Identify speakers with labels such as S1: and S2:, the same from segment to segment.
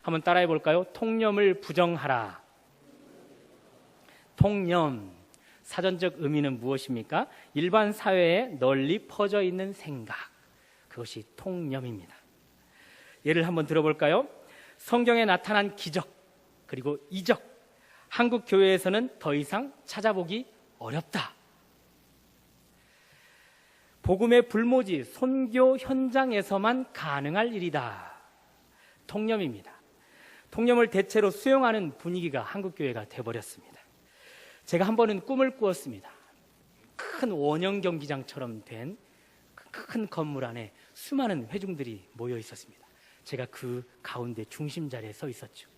S1: 한번 따라해 볼까요? 통념을 부정하라. 통념, 사전적 의미는 무엇입니까? 일반 사회에 널리 퍼져 있는 생각, 그것이 통념입니다. 예를 한번 들어볼까요? 성경에 나타난 기적, 그리고 이적, 한국 교회에서는 더 이상 찾아보기 어렵다. 복음의 불모지, 선교 현장에서만 가능할 일이다. 통념입니다. 통념을 대체로 수용하는 분위기가 한국 교회가 돼버렸습니다. 제가 한 번은 꿈을 꾸었습니다. 큰 원형 경기장처럼 된 큰 건물 안에 수많은 회중들이 모여 있었습니다. 제가 그 가운데 중심 자리에 서 있었죠.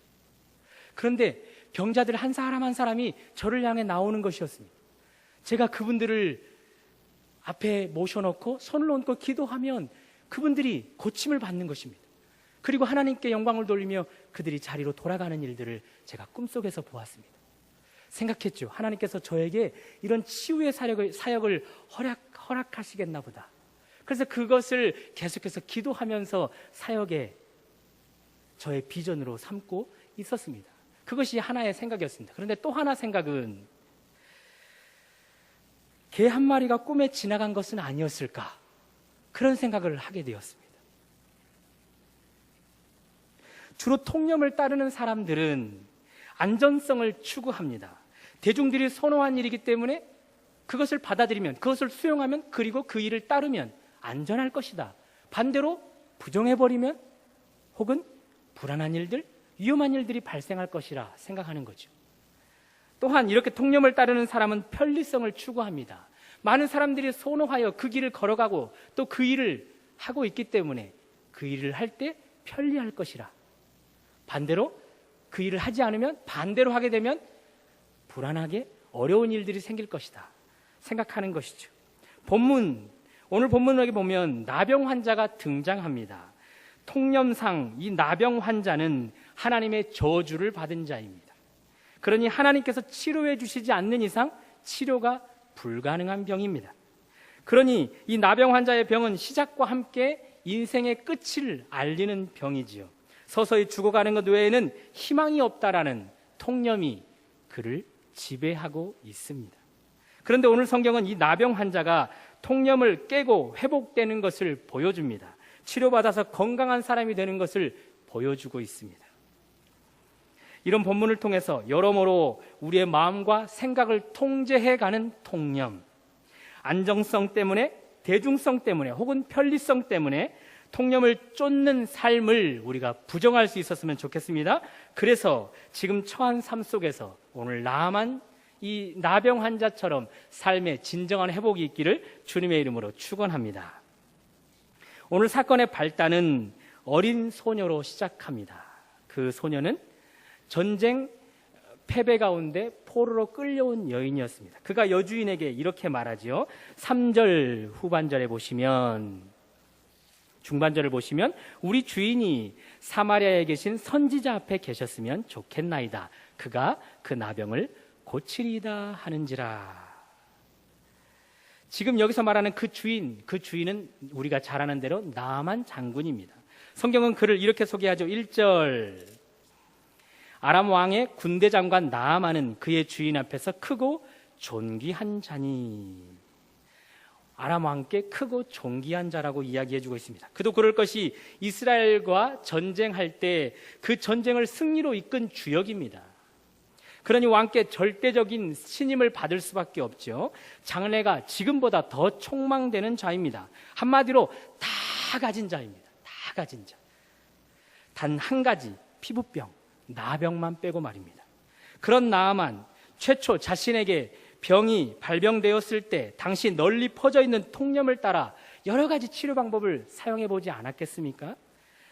S1: 그런데 병자들 한 사람 한 사람이 저를 향해 나오는 것이었습니다. 제가 그분들을 앞에 모셔놓고 손을 얹고 기도하면 그분들이 고침을 받는 것입니다. 그리고 하나님께 영광을 돌리며 그들이 자리로 돌아가는 일들을 제가 꿈속에서 보았습니다. 생각했죠. 하나님께서 저에게 이런 치유의 사역을 허락하시겠나 보다. 그래서 그것을 계속해서 기도하면서 사역에 저의 비전으로 삼고 있었습니다. 그것이 하나의 생각이었습니다. 그런데 또 하나 생각은 개 한 마리가 꿈에 지나간 것은 아니었을까? 그런 생각을 하게 되었습니다. 주로 통념을 따르는 사람들은 안전성을 추구합니다. 대중들이 선호한 일이기 때문에 그것을 받아들이면, 그것을 수용하면, 그리고 그 일을 따르면 안전할 것이다. 반대로 부정해버리면 혹은 불안한 일들, 위험한 일들이 발생할 것이라 생각하는 거죠. 또한 이렇게 통념을 따르는 사람은 편리성을 추구합니다. 많은 사람들이 선호하여 그 길을 걸어가고 또 그 일을 하고 있기 때문에 그 일을 할 때 편리할 것이라. 반대로 그 일을 하지 않으면, 반대로 하게 되면 불안하게 어려운 일들이 생길 것이다 생각하는 것이죠. 오늘 본문에 보면 나병 환자가 등장합니다. 통념상 이 나병 환자는 하나님의 저주를 받은 자입니다. 그러니 하나님께서 치료해 주시지 않는 이상 치료가 불가능한 병입니다. 그러니 이 나병 환자의 병은 시작과 함께 인생의 끝을 알리는 병이지요. 서서히 죽어가는 것 외에는 희망이 없다라는 통념이 그를 지배하고 있습니다. 그런데 오늘 성경은 이 나병 환자가 통념을 깨고 회복되는 것을 보여줍니다. 치료받아서 건강한 사람이 되는 것을 보여주고 있습니다. 이런 본문을 통해서 여러모로 우리의 마음과 생각을 통제해가는 통념, 안정성 때문에, 대중성 때문에 혹은 편리성 때문에 통념을 쫓는 삶을 우리가 부정할 수 있었으면 좋겠습니다. 그래서 지금 처한 삶 속에서 오늘 나만 이 나병 환자처럼 삶의 진정한 회복이 있기를 주님의 이름으로 축원합니다. 오늘 사건의 발단은 어린 소녀로 시작합니다. 그 소녀는 전쟁 패배 가운데 포로로 끌려온 여인이었습니다. 그가 여주인에게 이렇게 말하지요. 3절 후반절에 보시면, 중반절을 보시면 우리 주인이 사마리아에 계신 선지자 앞에 계셨으면 좋겠나이다. 그가 그 나병을 고치리이다 하는지라. 지금 여기서 말하는 그 주인은 우리가 잘 아는 대로 나만 장군입니다. 성경은 그를 이렇게 소개하죠. 1절, 아람 왕의 군대 장관 나아만은 그의 주인 앞에서 크고 존귀한 자니. 아람 왕께 크고 존귀한 자라고 이야기해주고 있습니다. 그도 그럴 것이 이스라엘과 전쟁할 때 그 전쟁을 승리로 이끈 주역입니다. 그러니 왕께 절대적인 신임을 받을 수밖에 없죠. 장래가 지금보다 더 촉망되는 자입니다. 한마디로 다 가진 자입니다. 다 가진 자. 단 한 가지 피부병, 나병만 빼고 말입니다. 그런 나아만 최초 자신에게 병이 발병되었을 때 당시 널리 퍼져 있는 통념을 따라 여러 가지 치료 방법을 사용해 보지 않았겠습니까?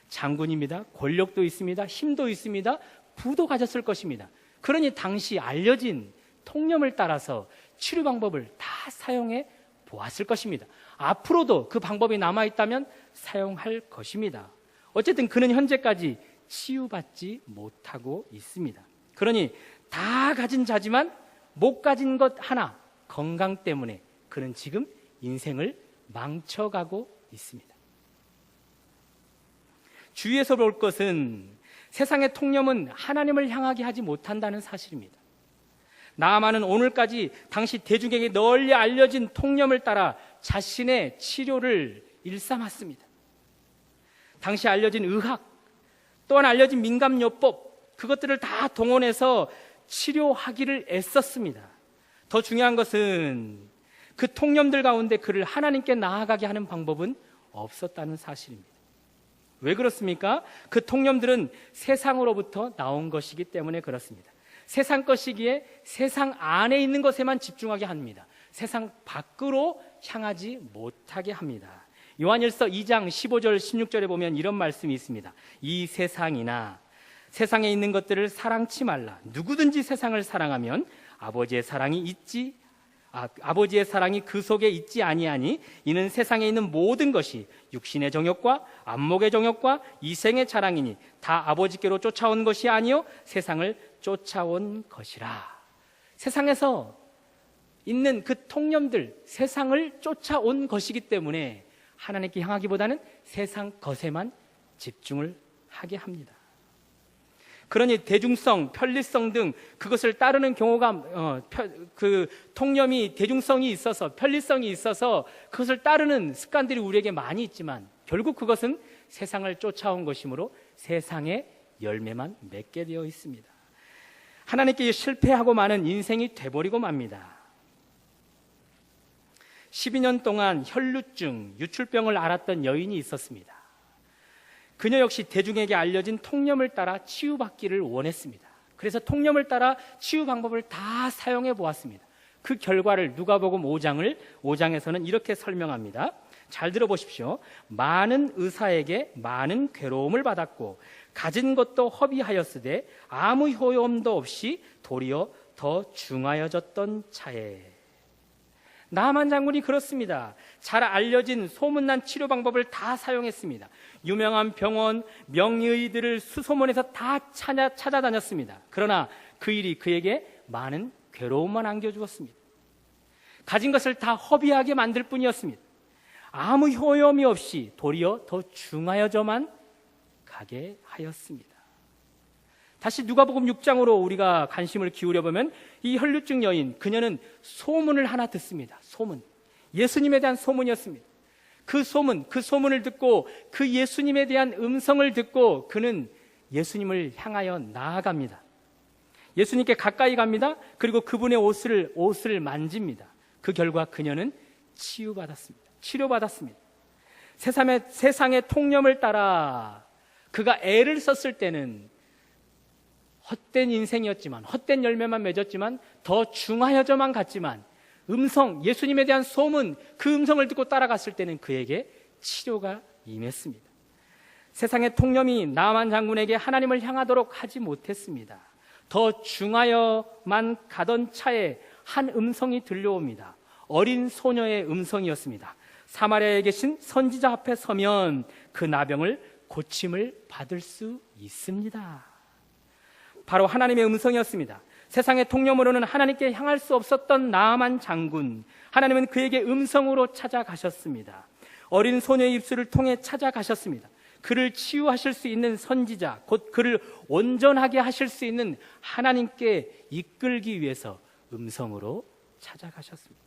S1: 장군입니다. 권력도 있습니다. 힘도 있습니다. 부도 가졌을 것입니다. 그러니 당시 알려진 통념을 따라서 치료 방법을 다 사용해 보았을 것입니다. 앞으로도 그 방법이 남아있다면 사용할 것입니다. 어쨌든 그는 현재까지 치유받지 못하고 있습니다. 그러니 다 가진 자지만 못 가진 것 하나, 건강 때문에 그는 지금 인생을 망쳐가고 있습니다. 주위에서 볼 것은 세상의 통념은 하나님을 향하게 하지 못한다는 사실입니다. 나아만은 오늘까지 당시 대중에게 널리 알려진 통념을 따라 자신의 치료를 일삼았습니다. 당시 알려진 의학, 또한 알려진 민감요법, 그것들을 다 동원해서 치료하기를 애썼습니다. 더 중요한 것은 그 통념들 가운데 그를 하나님께 나아가게 하는 방법은 없었다는 사실입니다. 왜 그렇습니까? 그 통념들은 세상으로부터 나온 것이기 때문에 그렇습니다. 세상 것이기에 세상 안에 있는 것에만 집중하게 합니다. 세상 밖으로 향하지 못하게 합니다. 요한일서 2장 15절 16절에 보면 이런 말씀이 있습니다. 이 세상이나 세상에 있는 것들을 사랑치 말라. 누구든지 세상을 사랑하면 아버지의 사랑이 그 속에 있지 아니하니 이는 세상에 있는 모든 것이 육신의 정욕과 안목의 정욕과 이생의 자랑이니 다 아버지께로 쫓아온 것이 아니요 세상을 쫓아온 것이라. 세상에서 있는 그 통념들, 세상을 쫓아온 것이기 때문에 하나님께 향하기보다는 세상 것에만 집중을 하게 합니다. 그러니 대중성, 편리성 등 그것을 따르는 경우가 그 통념이 대중성이 있어서 편리성이 있어서 그것을 따르는 습관들이 우리에게 많이 있지만 결국 그것은 세상을 쫓아온 것이므로 세상의 열매만 맺게 되어 있습니다. 하나님께 실패하고 마는 인생이 돼버리고 맙니다. 12년 동안 혈루증, 유출병을 앓았던 여인이 있었습니다. 그녀 역시 대중에게 알려진 통념을 따라 치유받기를 원했습니다. 그래서 통념을 따라 치유 방법을 다 사용해 보았습니다. 그 결과를 누가복음 5장에서는 이렇게 설명합니다. 잘 들어보십시오. 많은 의사에게 많은 괴로움을 받았고 가진 것도 허비하였으되 아무 효험도 없이 도리어 더 중하여졌던 차에. 나만 장군이 그렇습니다. 잘 알려진 소문난 치료 방법을 다 사용했습니다. 유명한 병원, 명의들을 수소문해서 다 찾아다녔습니다. 그러나 그 일이 그에게 많은 괴로움만 안겨주었습니다. 가진 것을 다 허비하게 만들 뿐이었습니다. 아무 효험이 없이 도리어 더 중하여져만 가게 하였습니다. 다시 누가복음 6장으로 우리가 관심을 기울여보면 이 혈루증 여인, 그녀는 소문을 하나 듣습니다. 소문. 예수님에 대한 소문이었습니다. 그 소문을 듣고 그 예수님에 대한 음성을 듣고 그는 예수님을 향하여 나아갑니다. 예수님께 가까이 갑니다. 그리고 그분의 옷을 만집니다. 그 결과 그녀는 치료받았습니다. 세상의 통념을 따라 그가 애를 썼을 때는 헛된 인생이었지만, 헛된 열매만 맺었지만, 더 중하여져만 갔지만, 예수님에 대한 소문, 그 음성을 듣고 따라갔을 때는 그에게 치료가 임했습니다. 세상의 통념이 나만 장군에게 하나님을 향하도록 하지 못했습니다. 더 중하여만 가던 차에 한 음성이 들려옵니다. 어린 소녀의 음성이었습니다. 사마리아에 계신 선지자 앞에 서면 그 나병을 고침을 받을 수 있습니다. 바로 하나님의 음성이었습니다. 세상의 통념으로는 하나님께 향할 수 없었던 나아만 장군, 하나님은 그에게 음성으로 찾아가셨습니다. 어린 소녀의 입술을 통해 찾아가셨습니다. 그를 치유하실 수 있는 선지자, 곧 그를 온전하게 하실 수 있는 하나님께 이끌기 위해서 음성으로 찾아가셨습니다.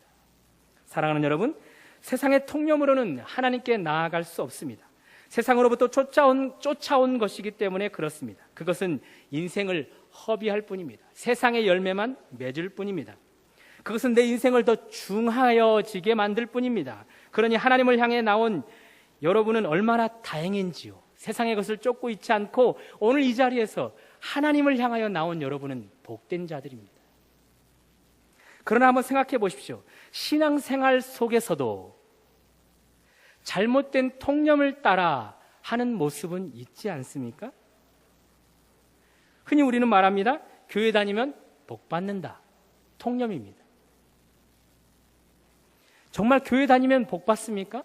S1: 사랑하는 여러분, 세상의 통념으로는 하나님께 나아갈 수 없습니다. 세상으로부터 쫓아온 것이기 때문에 그렇습니다. 그것은 인생을 허비할 뿐입니다. 세상의 열매만 맺을 뿐입니다. 그것은 내 인생을 더 중하여지게 만들 뿐입니다. 그러니 하나님을 향해 나온 여러분은 얼마나 다행인지요. 세상의 것을 쫓고 있지 않고 오늘 이 자리에서 하나님을 향하여 나온 여러분은 복된 자들입니다. 그러나 한번 생각해 보십시오. 신앙생활 속에서도 잘못된 통념을 따라 하는 모습은 있지 않습니까? 흔히 우리는 말합니다. 교회 다니면 복 받는다. 통념입니다. 정말 교회 다니면 복 받습니까?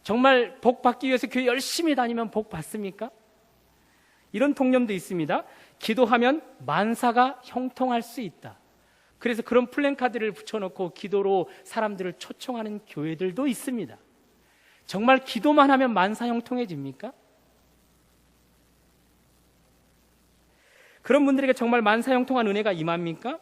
S1: 정말 복 받기 위해서 교회 열심히 다니면 복 받습니까? 이런 통념도 있습니다. 기도하면 만사가 형통할 수 있다. 그래서 그런 플랜카드를 붙여놓고 기도로 사람들을 초청하는 교회들도 있습니다. 정말 기도만 하면 만사 형통해집니까? 그런 분들에게 정말 만사형통한 은혜가 임합니까?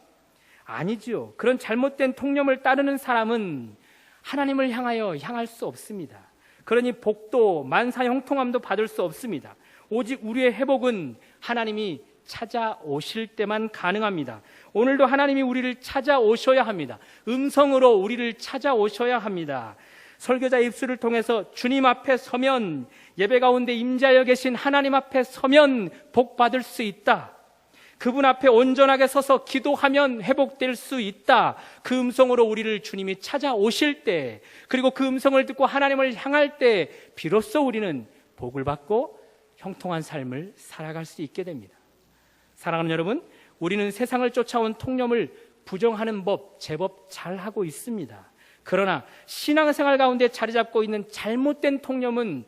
S1: 아니죠. 그런 잘못된 통념을 따르는 사람은 하나님을 향할 수 없습니다. 그러니 복도 만사형통함도 받을 수 없습니다. 오직 우리의 회복은 하나님이 찾아오실 때만 가능합니다. 오늘도 하나님이 우리를 찾아오셔야 합니다. 음성으로 우리를 찾아오셔야 합니다. 설교자 입술을 통해서 주님 앞에 서면, 예배 가운데 임재하여 계신 하나님 앞에 서면 복 받을 수 있다. 그분 앞에 온전하게 서서 기도하면 회복될 수 있다. 그 음성으로 우리를 주님이 찾아오실 때, 그리고 그 음성을 듣고 하나님을 향할 때 비로소 우리는 복을 받고 형통한 삶을 살아갈 수 있게 됩니다. 사랑하는 여러분, 우리는 세상을 쫓아온 통념을 부정하는 법 제법 잘하고 있습니다. 그러나 신앙생활 가운데 자리 잡고 있는 잘못된 통념은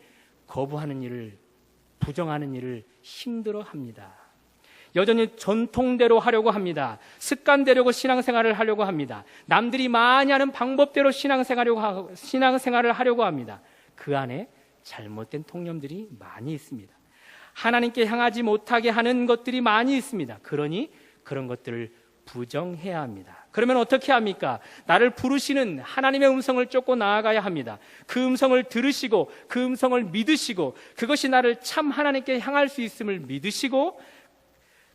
S1: 거부하는 일을, 부정하는 일을 힘들어합니다. 여전히 전통대로 하려고 합니다. 습관대로 신앙생활을 하려고 합니다. 남들이 많이 하는 방법대로 신앙생활을 하려고 합니다. 그 안에 잘못된 통념들이 많이 있습니다. 하나님께 향하지 못하게 하는 것들이 많이 있습니다. 그러니 그런 것들을 부정해야 합니다. 그러면 어떻게 합니까? 나를 부르시는 하나님의 음성을 쫓고 나아가야 합니다. 그 음성을 들으시고 그 음성을 믿으시고 그것이 나를 참 하나님께 향할 수 있음을 믿으시고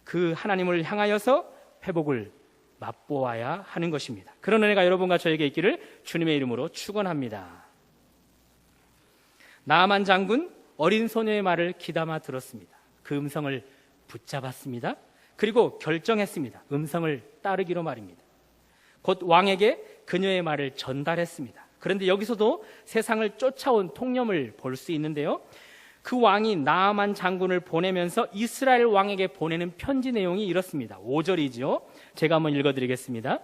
S1: 그 하나님을 향하여서 회복을 맛보아야 하는 것입니다. 그런 은혜가 여러분과 저에게 있기를 주님의 이름으로 축원합니다. 나아만 장군 어린 소녀의 말을 귀담아 들었습니다. 그 음성을 붙잡았습니다. 그리고 결정했습니다. 음성을 따르기로 말입니다. 곧 왕에게 그녀의 말을 전달했습니다. 그런데 여기서도 세상을 쫓아온 통념을 볼 수 있는데요, 그 왕이 나아만 장군을 보내면서 이스라엘 왕에게 보내는 편지 내용이 이렇습니다. 5절이죠. 제가 한번 읽어드리겠습니다.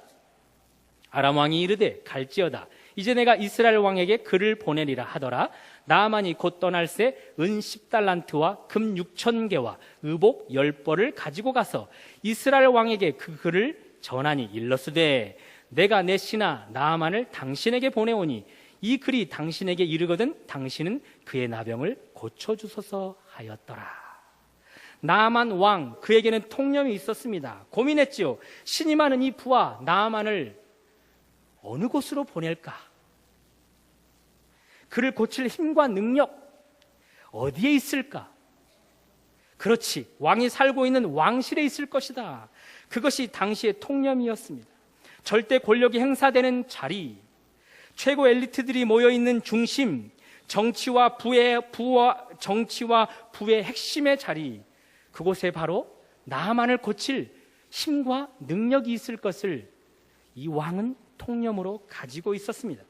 S1: 아람 왕이 이르되 갈지어다. 이제 내가 이스라엘 왕에게 글을 보내리라 하더라. 나아만이 곧 떠날새 은 10달란트와 금 6,000개와 의복 10벌을 가지고 가서 이스라엘 왕에게 그 글을 전하니 일러스되 내가 내 신하 나아만을 당신에게 보내오니 이 글이 당신에게 이르거든 당신은 그의 나병을 고쳐주소서 하였더라. 나아만 왕, 그에게는 통념이 있었습니다. 고민했지요. 신이 많은 이 부하 나아만을 어느 곳으로 보낼까? 그를 고칠 힘과 능력 어디에 있을까? 그렇지, 왕이 살고 있는 왕실에 있을 것이다. 그것이 당시의 통념이었습니다. 절대 권력이 행사되는 자리, 최고 엘리트들이 모여있는 중심, 정치와 부의 핵심의 자리, 그곳에 바로 나아만을 고칠 힘과 능력이 있을 것을 이 왕은 통념으로 가지고 있었습니다.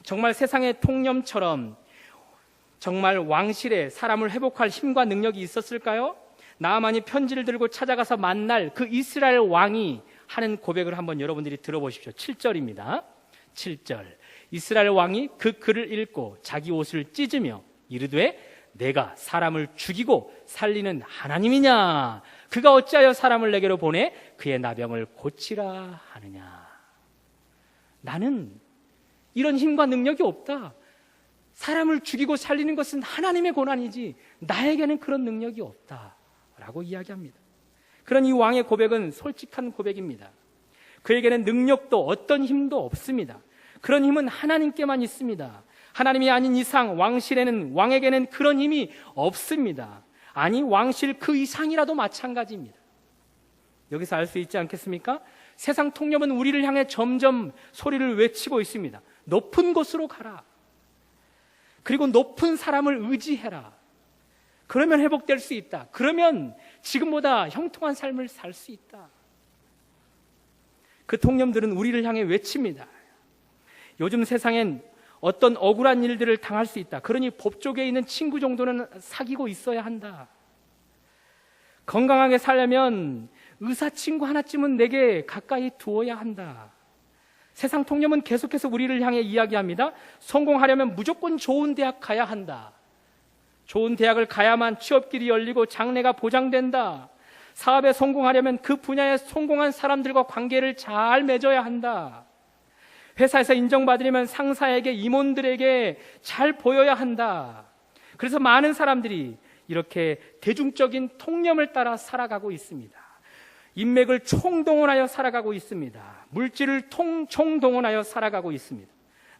S1: 정말 세상의 통념처럼 정말 왕실에 사람을 회복할 힘과 능력이 있었을까요? 나아만이 편지를 들고 찾아가서 만날 그 이스라엘 왕이 하는 고백을 한번 여러분들이 들어보십시오. 7절입니다. 7절. 이스라엘 왕이 그 글을 읽고 자기 옷을 찢으며 이르되 내가 사람을 죽이고 살리는 하나님이냐? 그가 어찌하여 사람을 내게로 보내 그의 나병을 고치라 하느냐? 나는 이런 힘과 능력이 없다. 사람을 죽이고 살리는 것은 하나님의 고난이지 나에게는 그런 능력이 없다 라고 이야기합니다. 그런 이 왕의 고백은 솔직한 고백입니다. 그에게는 능력도 어떤 힘도 없습니다. 그런 힘은 하나님께만 있습니다. 하나님이 아닌 이상 왕에게는 그런 힘이 없습니다. 아니 왕실 그 이상이라도 마찬가지입니다. 여기서 알 수 있지 않겠습니까? 세상 통념은 우리를 향해 점점 소리를 외치고 있습니다. 높은 곳으로 가라. 그리고 높은 사람을 의지해라. 그러면 회복될 수 있다. 그러면 지금보다 형통한 삶을 살 수 있다. 그 통념들은 우리를 향해 외칩니다. 요즘 세상엔 어떤 억울한 일들을 당할 수 있다. 그러니 법조계에 있는 친구 정도는 사귀고 있어야 한다. 건강하게 살려면 의사 친구 하나쯤은 내게 가까이 두어야 한다. 세상 통념은 계속해서 우리를 향해 이야기합니다. 성공하려면 무조건 좋은 대학 가야 한다. 좋은 대학을 가야만 취업길이 열리고 장래가 보장된다. 사업에 성공하려면 그 분야에 성공한 사람들과 관계를 잘 맺어야 한다. 회사에서 인정받으려면 상사에게, 임원들에게 잘 보여야 한다. 그래서 많은 사람들이 이렇게 대중적인 통념을 따라 살아가고 있습니다. 인맥을 총동원하여 살아가고 있습니다. 물질을 총동원하여 살아가고 있습니다.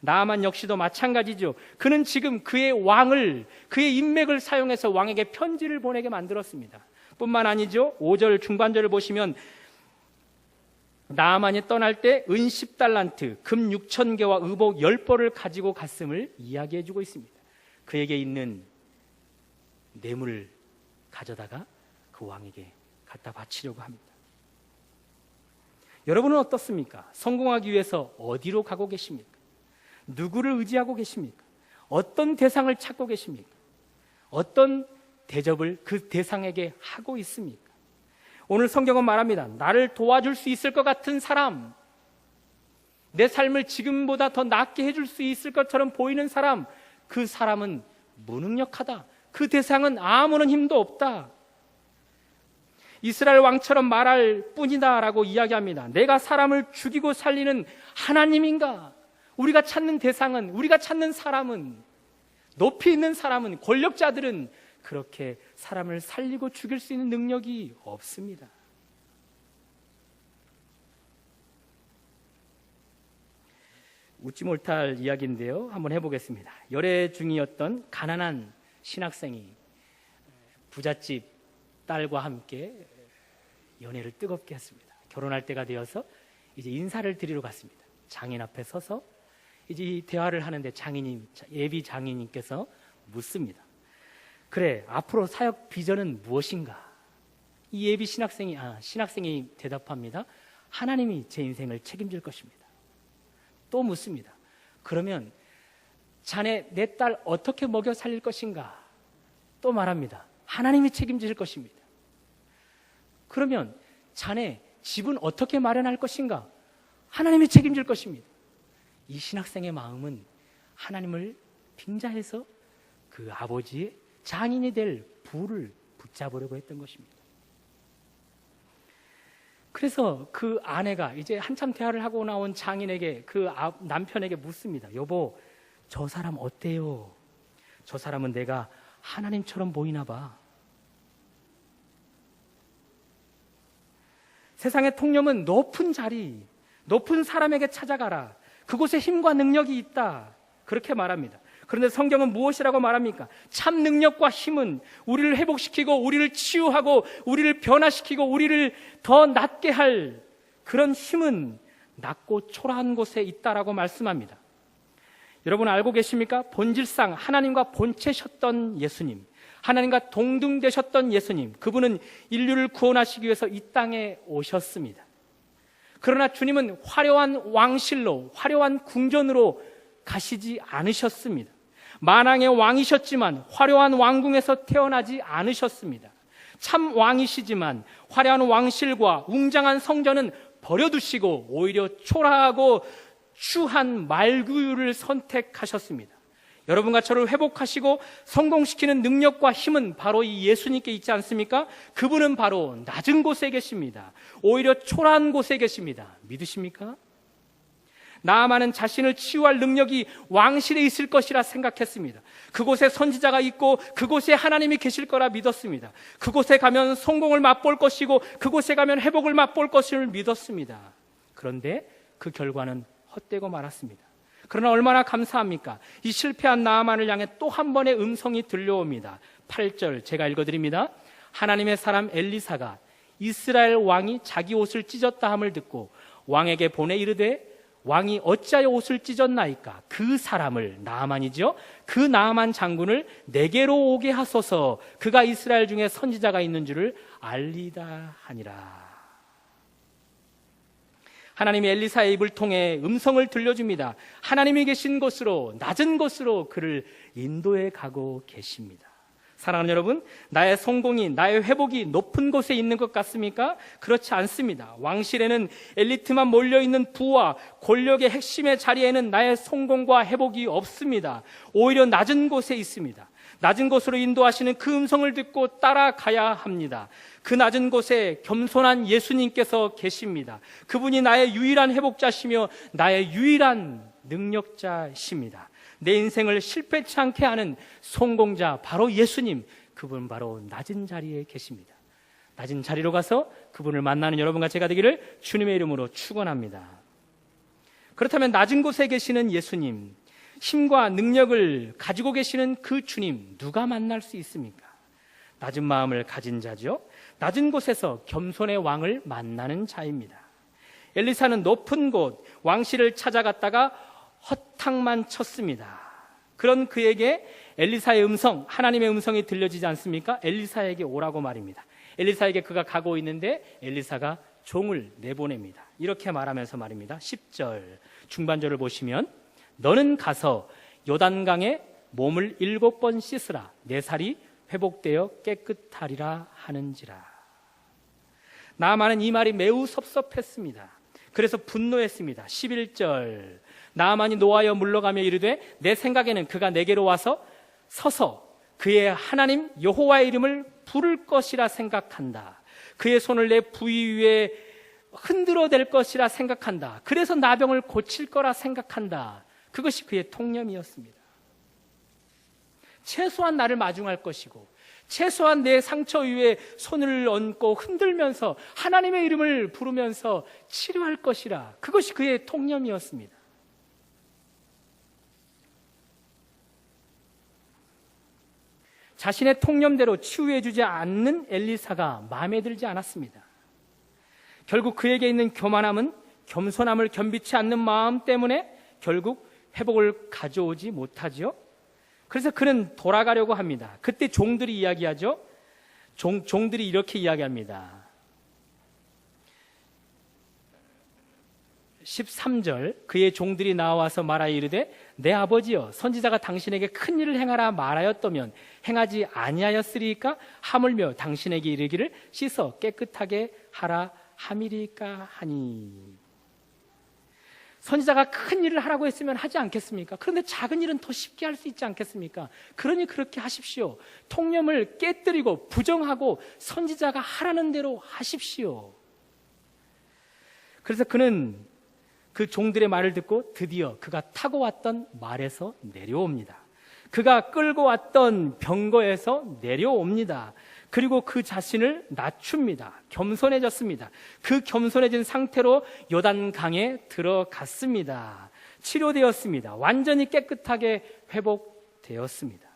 S1: 나아만 역시도 마찬가지죠. 그는 지금 그의 인맥을 사용해서 왕에게 편지를 보내게 만들었습니다. 뿐만 아니죠. 5절 중반절을 보시면 나아만이 떠날 때 은 10달란트, 금 6,000개와 의복 10벌을 가지고 갔음을 이야기해 주고 있습니다. 그에게 있는 뇌물을 가져다가 그 왕에게 갖다 바치려고 합니다. 여러분은 어떻습니까? 성공하기 위해서 어디로 가고 계십니까? 누구를 의지하고 계십니까? 어떤 대상을 찾고 계십니까? 어떤 대접을 그 대상에게 하고 있습니까? 오늘 성경은 말합니다. 나를 도와줄 수 있을 것 같은 사람, 내 삶을 지금보다 더 낫게 해줄 수 있을 것처럼 보이는 사람, 그 사람은 무능력하다. 그 대상은 아무런 힘도 없다. 이스라엘 왕처럼 말할 뿐이다 라고 이야기합니다. 내가 사람을 죽이고 살리는 하나님인가? 우리가 찾는 대상은, 우리가 찾는 사람은, 높이 있는 사람은, 권력자들은 그렇게 사람을 살리고 죽일 수 있는 능력이 없습니다. 웃지 못할 이야기인데요. 한번 해보겠습니다. 열애 중이었던 가난한 신학생이 부잣집 딸과 함께 연애를 뜨겁게 했습니다. 결혼할 때가 되어서 이제 인사를 드리러 갔습니다. 장인 앞에 서서 이제 이 대화를 하는데 예비 장인님께서 묻습니다. 그래, 앞으로 사역 비전은 무엇인가? 이 예비 신학생이 대답합니다. 하나님이 제 인생을 책임질 것입니다. 또 묻습니다. 그러면 자네 내 딸 어떻게 먹여 살릴 것인가? 또 말합니다. 하나님이 책임질 것입니다. 그러면 자네 집은 어떻게 마련할 것인가? 하나님이 책임질 것입니다. 이 신학생의 마음은 하나님을 빙자해서 그 아버지의 장인이 될 부를 붙잡으려고 했던 것입니다. 그래서 그 아내가 이제 한참 대화를 하고 나온 장인에게 그 남편에게 묻습니다. 여보, 저 사람 어때요? 저 사람은 내가 하나님처럼 보이나 봐. 세상의 통념은 높은 자리, 높은 사람에게 찾아가라. 그곳에 힘과 능력이 있다. 그렇게 말합니다. 그런데 성경은 무엇이라고 말합니까? 참 능력과 힘은 우리를 회복시키고 우리를 치유하고 우리를 변화시키고 우리를 더 낫게 할 그런 힘은 낮고 초라한 곳에 있다라고 말씀합니다. 여러분 알고 계십니까? 본질상 하나님과 본체셨던 예수님, 하나님과 동등되셨던 예수님, 그분은 인류를 구원하시기 위해서 이 땅에 오셨습니다. 그러나 주님은 화려한 왕실로, 화려한 궁전으로 가시지 않으셨습니다. 만왕의 왕이셨지만 화려한 왕궁에서 태어나지 않으셨습니다. 참 왕이시지만 화려한 왕실과 웅장한 성전은 버려두시고 오히려 초라하고 추한 말구유를 선택하셨습니다. 여러분과 저를 회복하시고 성공시키는 능력과 힘은 바로 이 예수님께 있지 않습니까? 그분은 바로 낮은 곳에 계십니다. 오히려 초라한 곳에 계십니다. 믿으십니까? 나아만은 자신을 치유할 능력이 왕실에 있을 것이라 생각했습니다. 그곳에 선지자가 있고 그곳에 하나님이 계실 거라 믿었습니다. 그곳에 가면 성공을 맛볼 것이고 그곳에 가면 회복을 맛볼 것을 믿었습니다. 그런데 그 결과는 헛되고 말았습니다. 그러나 얼마나 감사합니까? 이 실패한 나아만을 향해 또 한 번의 음성이 들려옵니다. 8절 제가 읽어드립니다. 하나님의 사람 엘리사가 이스라엘 왕이 자기 옷을 찢었다 함을 듣고 왕에게 보내 이르되 왕이 어찌하여 옷을 찢었나이까? 그 사람을, 나아만이죠, 그 나아만 장군을 내게로 오게 하소서. 그가 이스라엘 중에 선지자가 있는 줄을 알리다 하니라. 하나님이 엘리사의 입을 통해 음성을 들려줍니다. 하나님이 계신 곳으로, 낮은 곳으로 그를 인도해 가고 계십니다. 사랑하는 여러분, 나의 성공이, 나의 회복이 높은 곳에 있는 것 같습니까? 그렇지 않습니다. 왕실에는 엘리트만 몰려있는 부와 권력의 핵심의 자리에는 나의 성공과 회복이 없습니다. 오히려 낮은 곳에 있습니다. 낮은 곳으로 인도하시는 그 음성을 듣고 따라가야 합니다. 그 낮은 곳에 겸손한 예수님께서 계십니다. 그분이 나의 유일한 회복자시며 나의 유일한 능력자십니다. 내 인생을 실패치 않게 하는 성공자 바로 예수님, 그분 바로 낮은 자리에 계십니다. 낮은 자리로 가서 그분을 만나는 여러분과 제가 되기를 주님의 이름으로 축원합니다. 그렇다면 낮은 곳에 계시는 예수님, 힘과 능력을 가지고 계시는 그 주님, 누가 만날 수 있습니까? 낮은 마음을 가진 자죠. 낮은 곳에서 겸손의 왕을 만나는 자입니다. 엘리사는 높은 곳 왕실을 찾아갔다가 허탕만 쳤습니다. 그런 그에게 엘리사의 음성, 하나님의 음성이 들려지지 않습니까? 엘리사에게 오라고 말입니다. 엘리사에게 그가 가고 있는데 엘리사가 종을 내보냅니다. 이렇게 말하면서 말입니다. 10절 중반절을 보시면 너는 가서 요단강에 몸을 7번 씻으라. 내 살이 회복되어 깨끗하리라 하는지라. 나아만은 이 말이 매우 섭섭했습니다. 그래서 분노했습니다. 11절 나아만이 노하여 물러가며 이르되 내 생각에는 그가 내게로 와서 서서 그의 하나님 여호와의 이름을 부를 것이라 생각한다. 그의 손을 내 부위 위에 흔들어 댈 것이라 생각한다. 그래서 나병을 고칠 거라 생각한다. 그것이 그의 통념이었습니다. 최소한 나를 마중할 것이고 최소한 내 상처 위에 손을 얹고 흔들면서 하나님의 이름을 부르면서 치료할 것이라. 그것이 그의 통념이었습니다. 자신의 통념대로 치유해주지 않는 엘리사가 마음에 들지 않았습니다. 결국 그에게 있는 교만함은 겸손함을 겸비치 않는 마음 때문에 결국 회복을 가져오지 못하죠. 그래서 그는 돌아가려고 합니다. 그때 종들이 이야기하죠. 종들이 이렇게 이야기합니다. 13절 그의 종들이 나와서 말하여 이르되 내 아버지여 선지자가 당신에게 큰 일을 행하라 말하였다면 행하지 아니하였으리까? 하물며 당신에게 이르기를 씻어 깨끗하게 하라 함이리까 하니. 선지자가 큰 일을 하라고 했으면 하지 않겠습니까? 그런데 작은 일은 더 쉽게 할 수 있지 않겠습니까? 그러니 그렇게 하십시오. 통념을 깨뜨리고 부정하고 선지자가 하라는 대로 하십시오. 그래서 그는 그 종들의 말을 듣고 드디어 그가 타고 왔던 말에서 내려옵니다. 그가 끌고 왔던 병거에서 내려옵니다. 그리고 그 자신을 낮춥니다. 겸손해졌습니다. 그 겸손해진 상태로 요단강에 들어갔습니다. 치료되었습니다. 완전히 깨끗하게 회복되었습니다.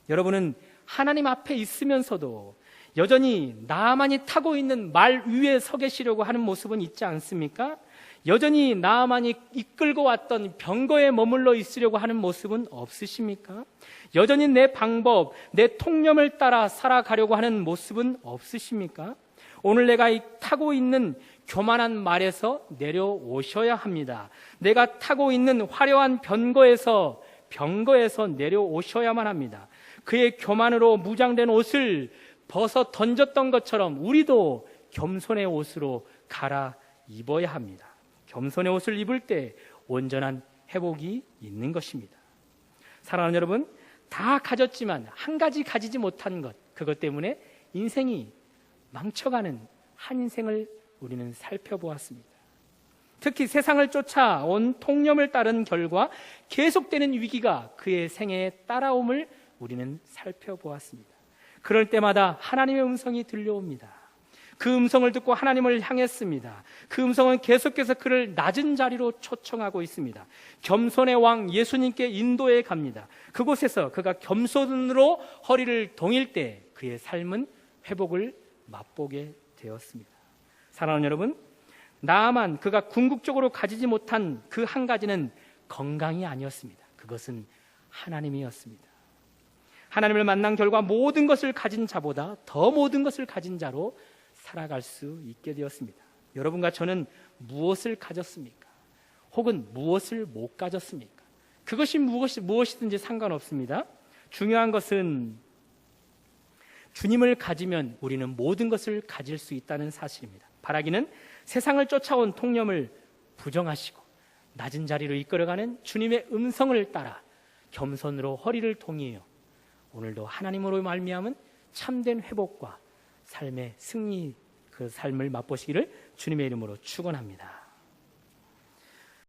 S1: 여러분은 하나님 앞에 있으면서도 여전히 나만이 타고 있는 말 위에 서 계시려고 하는 모습은 있지 않습니까? 여전히 나만이 이끌고 왔던 병거에 머물러 있으려고 하는 모습은 없으십니까? 여전히 내 방법, 내 통념을 따라 살아가려고 하는 모습은 없으십니까? 오늘 내가 타고 있는 교만한 말에서 내려오셔야 합니다. 내가 타고 있는 화려한 병거에서 내려오셔야만 합니다. 그의 교만으로 무장된 옷을 벗어 던졌던 것처럼 우리도 겸손의 옷으로 갈아입어야 합니다. 겸손의 옷을 입을 때 온전한 회복이 있는 것입니다. 사랑하는 여러분, 다 가졌지만 한 가지 가지지 못한 것, 그것 때문에 인생이 망쳐가는 한 인생을 우리는 살펴보았습니다. 특히 세상을 쫓아온 통념을 따른 결과 계속되는 위기가 그의 생애에 따라옴을 우리는 살펴보았습니다. 그럴 때마다 하나님의 음성이 들려옵니다. 그 음성을 듣고 하나님을 향했습니다. 그 음성은 계속해서 그를 낮은 자리로 초청하고 있습니다. 겸손의 왕 예수님께 인도해 갑니다. 그곳에서 그가 겸손으로 허리를 동일 때 그의 삶은 회복을 맛보게 되었습니다. 사랑하는 여러분, 나아만 그가 궁극적으로 가지지 못한 그 한 가지는 건강이 아니었습니다. 그것은 하나님이었습니다. 하나님을 만난 결과 모든 것을 가진 자보다 더 모든 것을 가진 자로 살아갈 수 있게 되었습니다. 여러분과 저는 무엇을 가졌습니까? 혹은 무엇을 못 가졌습니까? 그것이 무엇이든지 상관없습니다. 중요한 것은 주님을 가지면 우리는 모든 것을 가질 수 있다는 사실입니다. 바라기는 세상을 쫓아온 통념을 부정하시고 낮은 자리로 이끌어가는 주님의 음성을 따라 겸손으로 허리를 동이어 오늘도 하나님으로 말미암은 참된 회복과 삶의 승리, 그 삶을 맛보시기를 주님의 이름으로 축원합니다.